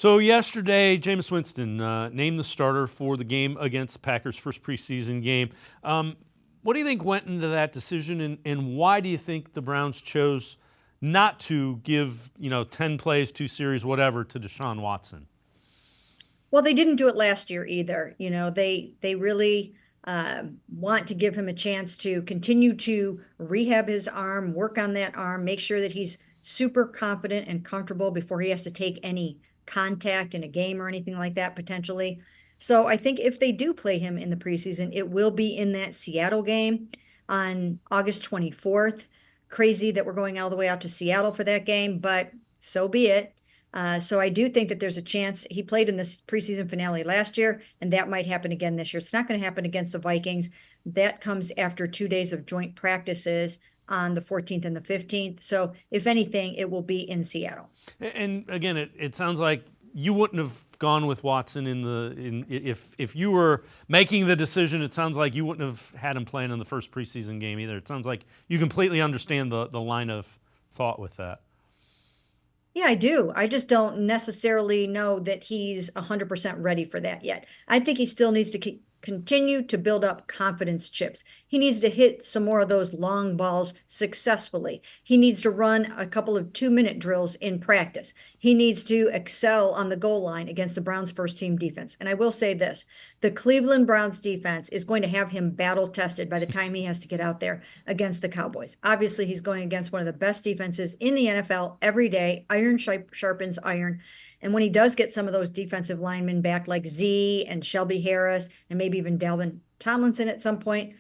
So yesterday, Jameis Winston named the starter for the game against the Packers' first preseason game. What do you think went into that decision, and why do you think the Browns chose not to give 10 plays, 2 series, whatever, to Deshaun Watson? Well, they didn't do it last year either. They really want to give him a chance to continue to rehab his arm, work on that arm, make sure that he's super confident and comfortable before he has to take any contact in a game or anything like that potentially. So I think if they do play him in the preseason, it will be in that Seattle game on August 24th. Crazy that we're going all the way out to Seattle for that game, but so be it. So I do think that there's a chance he played in this preseason finale last year, and that might happen again this year. It's not going to happen against the Vikings. That comes after 2 days of joint practices on the 14th and the 15th. So if anything, it will be in Seattle. And again, it sounds like you wouldn't have gone with Watson if you were making the decision. It sounds like you wouldn't have had him playing in the first preseason game either. It sounds like you completely understand the line of thought with that. Yeah, I do. I just don't necessarily know that he's 100% ready for that yet. I think he still needs to continue to build up confidence chips. He needs to hit some more of those long balls successfully. He needs to run a couple of 2-minute drills in practice. He needs to excel on the goal line against the Browns' first team defense. And I will say this, the Cleveland Browns defense is going to have him battle tested by the time he has to get out there against the Cowboys. Obviously, he's going against one of the best defenses in the NFL every day. Iron sharpens iron. And when he does get some of those defensive linemen back, like Z and Shelby Harris, and maybe even Dalvin Tomlinson at some point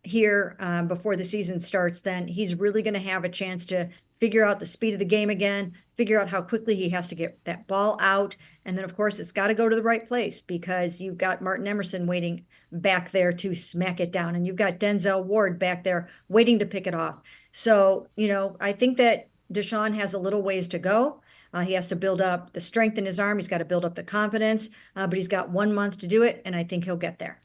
here before the season starts, then he's really going to have a chance to figure out the speed of the game again, figure out how quickly he has to get that ball out. And then, of course, it's got to go to the right place because you've got Martin Emerson waiting back there to smack it down. And you've got Denzel Ward back there waiting to pick it off. So, I think that Deshaun has a little ways to go. He has to build up the strength in his arm. He's got to build up the confidence, but he's got 1 month to do it, and I think he'll get there.